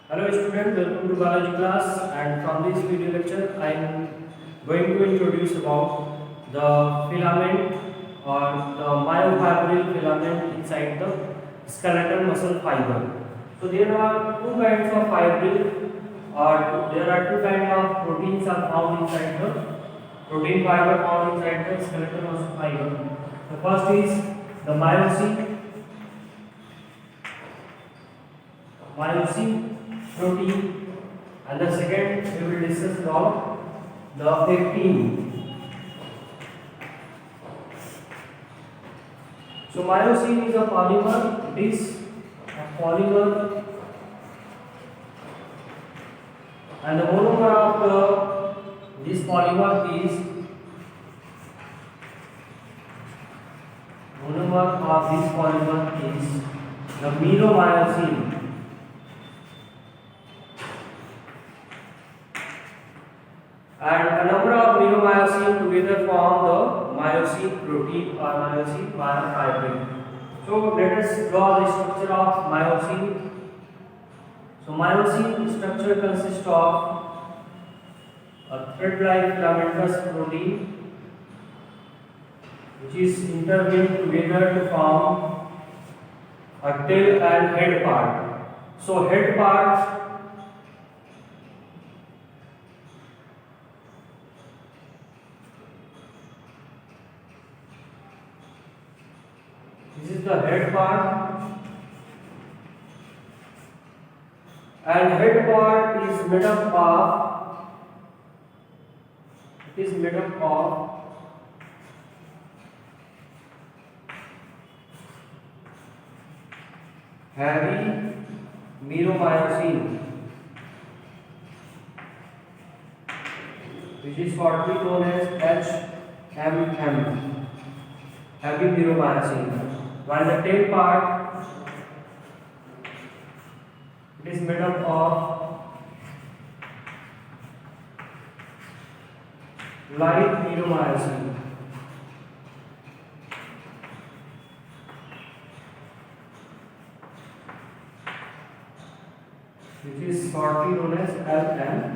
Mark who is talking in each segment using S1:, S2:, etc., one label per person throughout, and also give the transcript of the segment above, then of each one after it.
S1: Hello students, welcome to biology class, and from this video lecture I am going to introduce about the filament or the myofibril filament inside the skeletal muscle fiber. So there are two kinds of fibril, or there are two kinds of proteins are found inside the protein fiber found inside the skeletal muscle fiber. The first is the myosin protein, and the second we will discuss about the actin. So myosin is a polymer. It is a polymer, and the monomer of this polymer is the meromyosin. And a number of meromyosin together form the myosin protein or myosin myofibril. So let us draw the structure of myosin. So myosin structure consists of a thread-like filamentous protein which is intertwined together to form a tail and head part. So head part this is the head part, and head part is made up of heavy meromyosin, which is shortly known as HMM, heavy meromyosin. While the tail part it is made up of light meromyosin, which is shortly known as LMMM,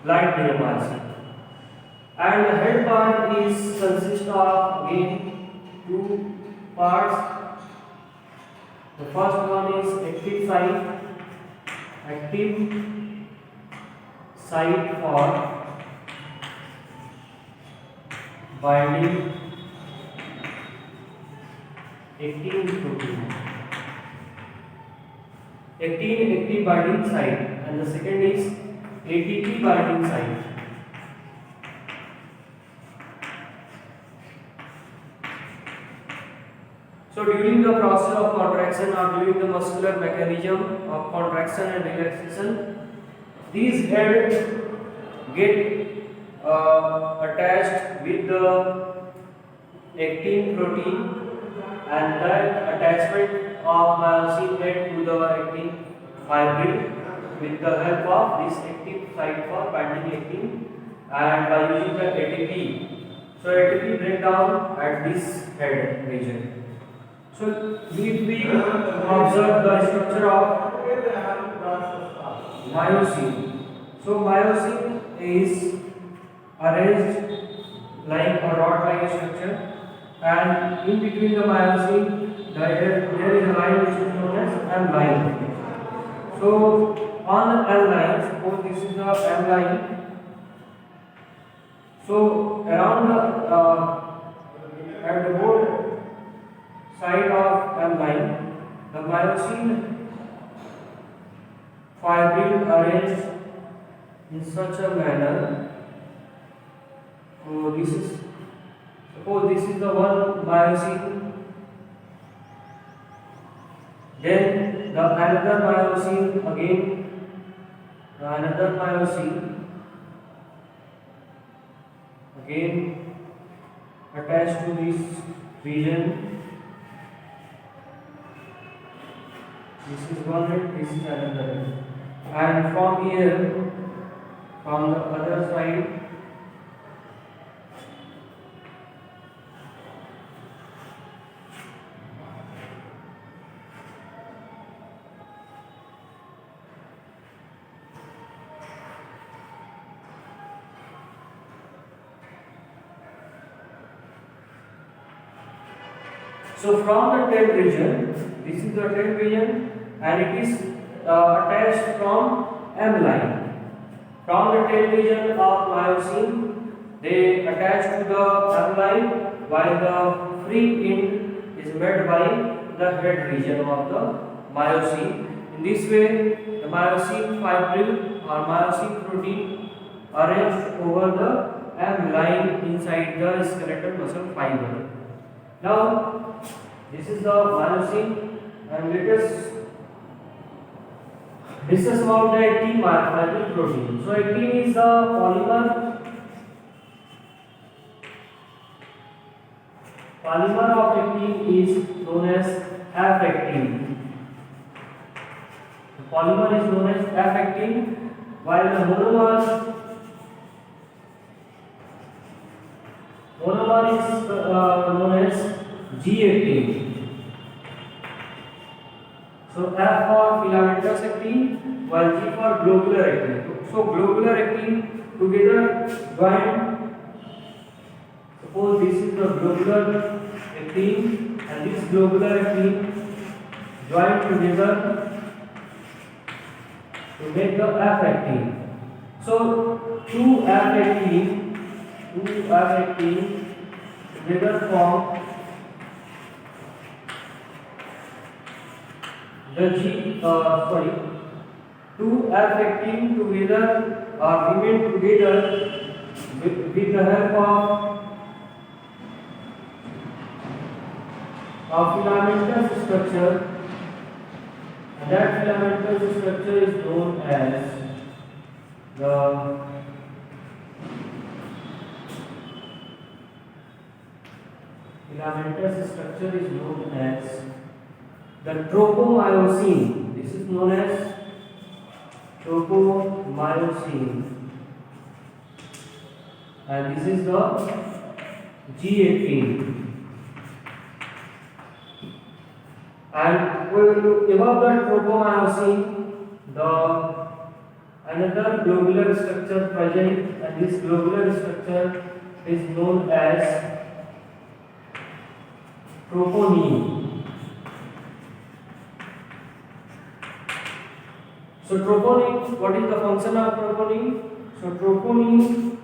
S1: light meromyosin. And the head part is consists of again two parts. The first one is active site for binding actin protein. Active binding site, and the second is ATP binding site. So during the process of contraction or during the muscular mechanism of contraction and relaxation, these heads get attached with the actin protein, and that attachment of myosin head to the actin fibril with the help of this active site for binding actin, and by using the ATP. So ATP break down at this head region. So if we observe the structure of myosin, so myosin is arranged like a rod-like structure, and in between the myosin there is a line which is known as M line. So on the M line, suppose this is the M line. So around the at the both side of M line, the myosin fibril arranged in such a manner. So this is, suppose this is the one myosin, then the another myosin again, another myosin again attached to this region. This is one end, this is another end. And from here, from the other side, So from the tail region, this is the tail region and it is attached from M line. From the tail region of myosin, they attach to the M line, while the free end is made by the head region of the myosin. In this way, the myosin fibril or myosin protein arranged over the M line inside the skeletal muscle fiber. Now, this is the myosin, and let us discuss about the actin myofibril protein. So, actin is the polymer of actin is known as F-actin. The polymer is known as F-actin, while the monomer is known as G-actin. So F for filamentous actin, while G for globular actin. So globular actin together join. Suppose this is the globular actin and this globular actin join together to make the F actin. So two F actin together form the two F actin together remain together with the help of filamentous structure, and that filamentous structure is known as the tropomyosin. This is known as tropomyosin, and this is the G-actin. And above the tropomyosin, another globular structure present, and this globular structure is known as troponin. So troponin, what is the function of troponin? So troponin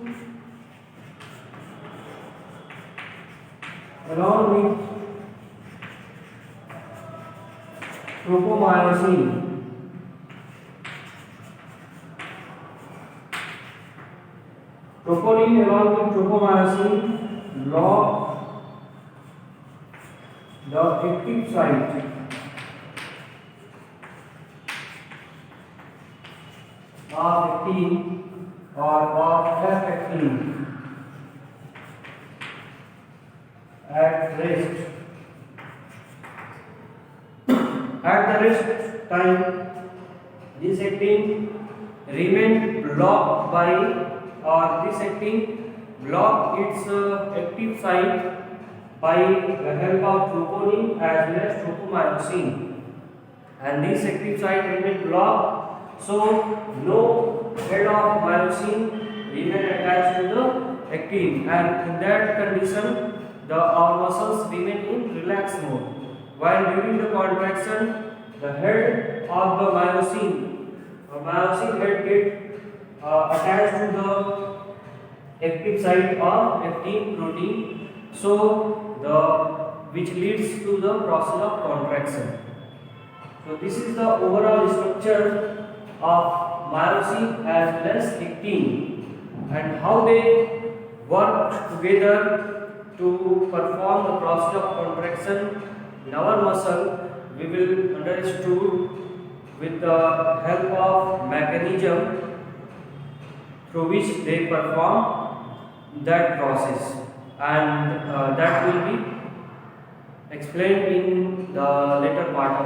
S1: along with tropomyosin block the active site of actin or of F-actin at rest. At the rest time, this actin remain blocked by, or this actin block its active site by the help of troponin as well as tropomyosin, and this active site remain blocked, so no head of myosin remain attached to the actin, and in that condition our muscles remain in relaxed mode. While during the contraction, the head of the myosin head get attached to the active site of actin protein, so which leads to the process of contraction. So this is the overall structure of myosin as well as actin, and how they work together to perform the process of contraction in our muscle. We will understood with the help of mechanism through which they perform that process, and that will be explained in the later part of